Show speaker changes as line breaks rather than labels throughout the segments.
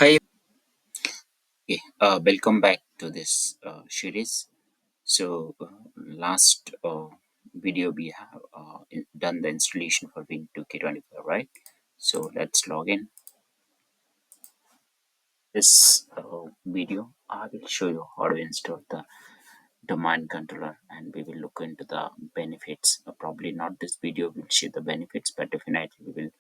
Hi, okay, welcome back to this series. Last video we have done the installation for Win2025, right? So, let's log in. This video, I will show you how to install the domain controller and we will look into the benefits. Probably not this video will show the benefits, but definitely we will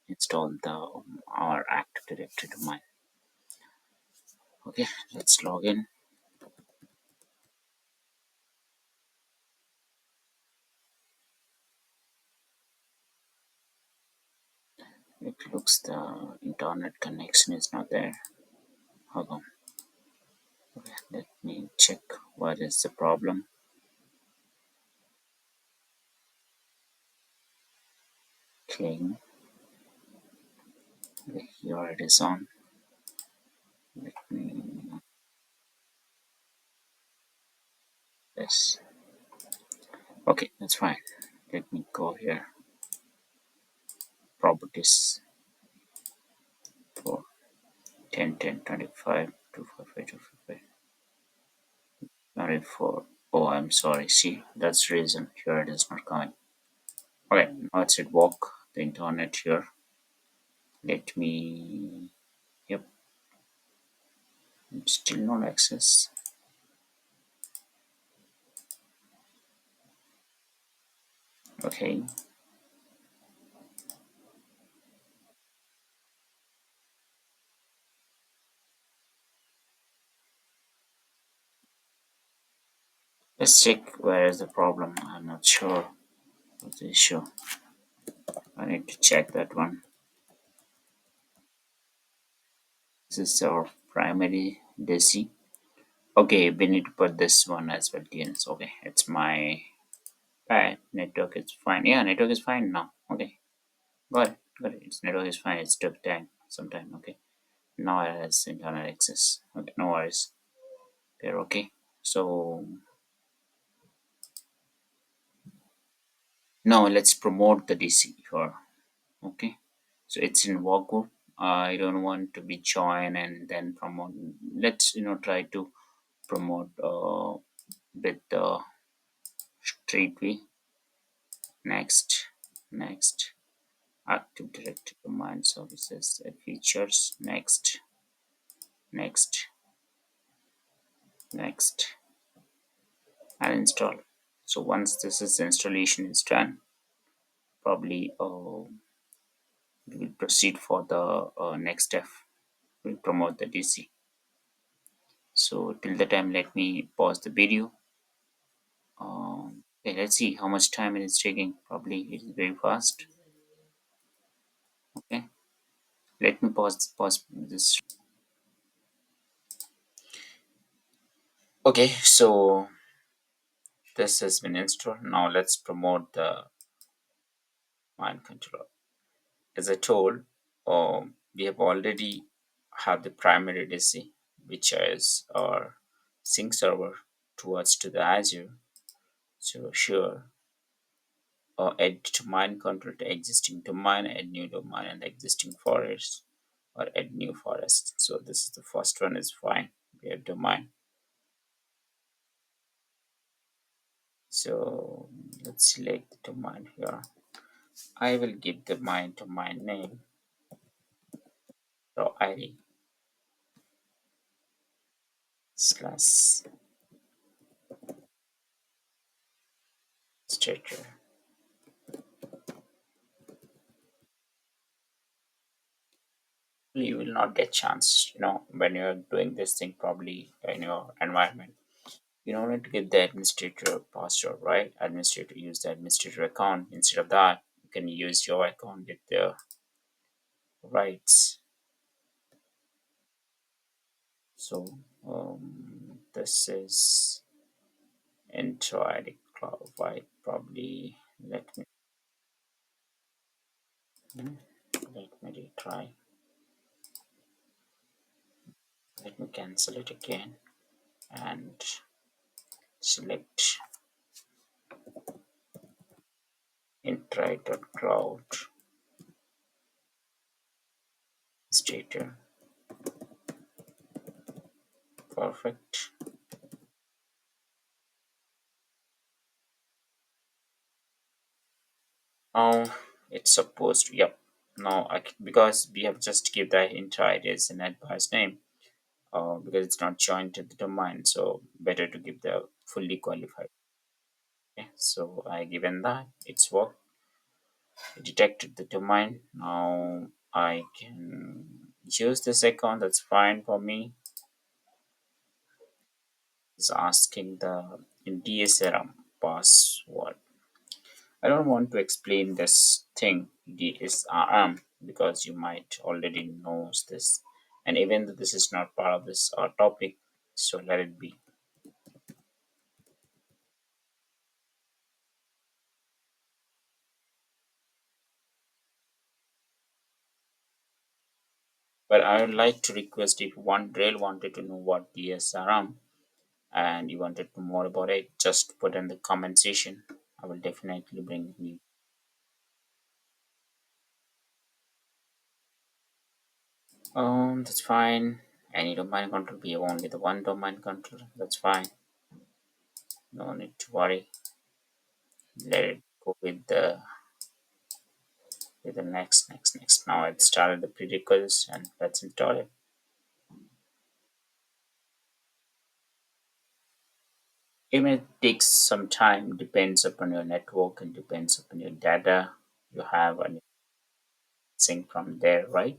install the our Active Directory domain. Okay, let's log in. It looks the internet connection is not there. Hold on. Okay, let me check what is the problem. Okay, here it is on. Let me yes. Okay, that's fine. Let me go here. Properties for 10, 10, 25, 255, 255, 24. Oh, I'm sorry. See, that's the reason. Here it is not coming. Okay, now it's at work. The internet here. Let me. Yep, still not access. Okay, let's check where is the problem. I'm not sure what's the issue. I need to check that one. This is our primary DC. Okay, we need to put this one as well. DNS. Okay, it's my bad. Network is fine. Yeah, network is fine now. Okay, got it. Got it. Its network is fine. It's took time, some time. Okay, now it has internet access. Okay, no worries. We're okay. So now let's promote the DC here. Okay, so it's in work group. I don't want to be join and then promote. Let's try to promote with the straight way. Next, Active Directory command services and features. Next, next, and install. So once this is installation is done, probably we will proceed for the next step. We'll promote the DC. So till the time, let me pause the video. Okay, let's see how much time it is taking. Probably it is very fast. Okay, let me pause this. Okay, so this has been installed. Now let's promote the mind controller. As I told, we have already have the primary DC, which is our sync server towards to the Azure. So sure, add domain control to existing domain, add new domain and existing forest, or add new forest. So this is the first one is fine. We have domain. So let's select the domain here. I will give the mine domain name .id slash stature. You will not get chance, when you're doing this thing probably in your environment. You don't need to give the administrator password, right? Administrator use the administrator account. Instead of that, you can use your account with the rights. So this is intro ID cloud, right? Probably hmm, let me retry. Let me cancel it again and select intro.cloud. Stater. Perfect. Now it's supposed to, yep. Now because we have just give the entire ID as an advice name, because it's not joined to the domain, so better to give the fully qualified. Okay, so I given that it's worked. It detected the domain. Now I can use this account. That's fine for me. It's asking the DSRM password. I don't want to explain this thing DSRM because you might already knows this, and even though this is not part of this topic, so let it be. But I would like to request if one Rail wanted to know what DSRM and you wanted to know more about it, just put in the comment section. I will definitely bring you. That's fine. Any domain control, we have only the one domain control. That's fine. No need to worry. Let it go with the next. Now I've started the prerequisites and let's install it. It may take some time, depends upon your network and depends upon your data you have and sync from there, right?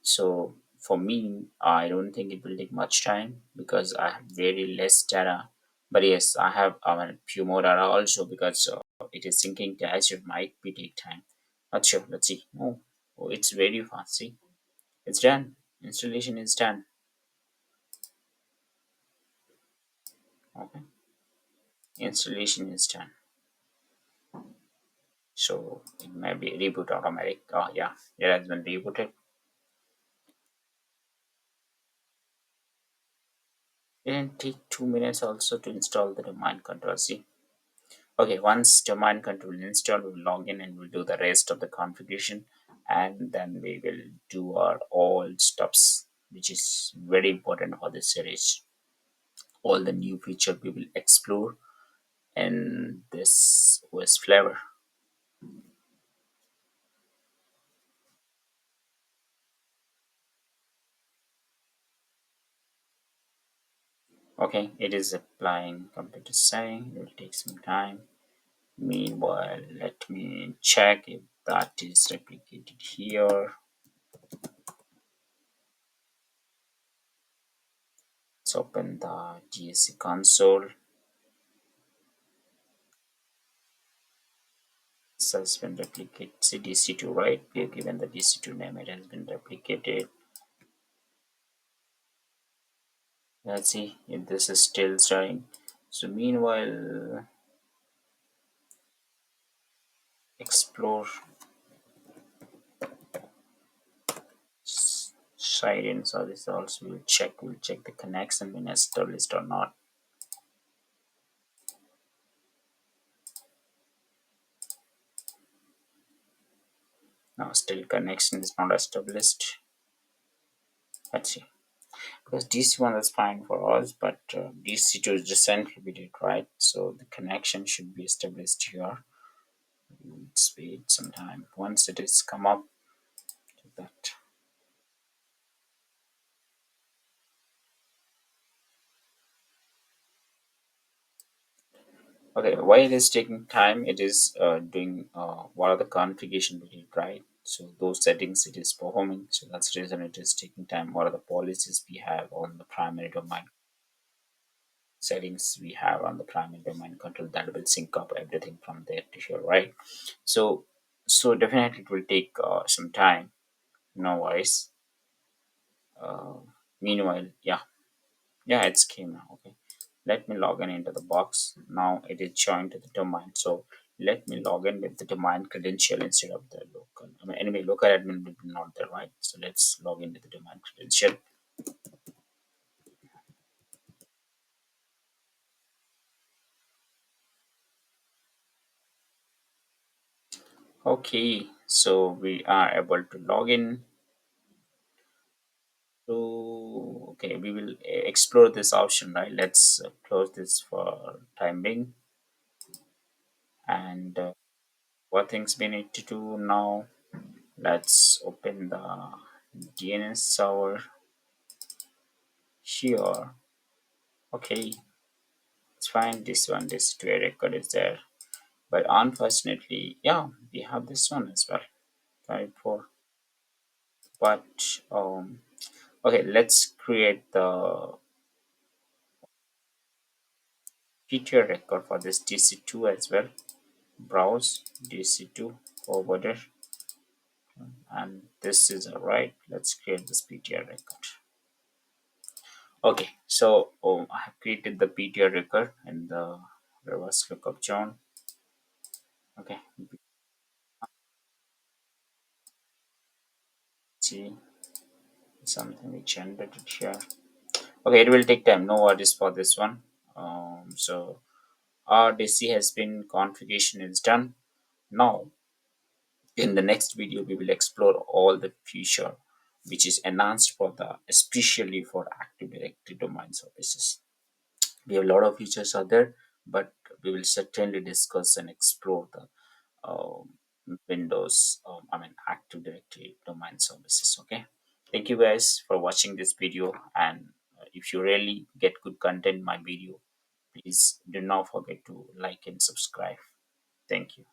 So for me, I don't think it will take much time because I have very less data. But yes, I have a few more data also because it is syncing to Azure might be take time. Not sure. Let's see. Oh, it's very fast. See, it's done. Installation is done. Okay, installation is done. So it may be reboot automatic. Oh yeah, it has been rebooted. It didn't take 2 minutes also to install the domain control. See. Okay, once domain control installed, we'll log in and we'll do the rest of the configuration, and then we will do our all stops, which is very important for this series. All the new feature we will explore in this OS flavor. Okay, it is applying computer setting. It will take some time. Meanwhile, let me check if that is replicated here. Let's open the GSC console. This has been replicated. See DC2, right? We have given the DC2 name. It has been replicated. Let's see if this is still starting. So meanwhile, explore sirens. So this also will check. We'll check the connection when established or not. Now still connection is not established. Let's see. Because DC1 is fine for us, but DC2 is recently we did, right? So the connection should be established here. Let's wait some time. Once it is come up to that. Okay, why it is taking time? It is doing what are the configuration we did, right? So those settings it is performing. So that's the reason it is taking time. What are the policies we have on the primary domain settings we have on the primary domain control that will sync up everything from there to here, right? So definitely it will take some time. No worries. Uh, Meanwhile, yeah, it's came now. Okay, let me log in into the box. Now it is joined to the domain. So let me log in with the domain credential instead of the local. I mean, anyway, local admin will be not there, right? So let's log into the domain credential. Okay, so we are able to log in. So, okay, we will explore this option, right? Let's close this for time being. And what things we need to do now? Let's open the DNS server here. Okay, it's fine. This one, this two record is there. But unfortunately, yeah, we have this one as well. Type 4. But okay, let's create the PTR record for this DC2 as well. Browse DC2 forwarder, and this is right. Let's create this PTR record. Okay, so I have created the PTR record in the reverse lookup join. Okay, see something we generated here. Okay, it will take time. No worries for this one. So our DC has been configuration is done. Now in the next video, we will explore all the feature which is enhanced for the especially for Active Directory domain services. We have a lot of features out there, but we will certainly discuss and explore the Windows, Active Directory domain services. Okay, thank you guys for watching this video, and if you really get good content in my video, please do not forget to like and subscribe. Thank you.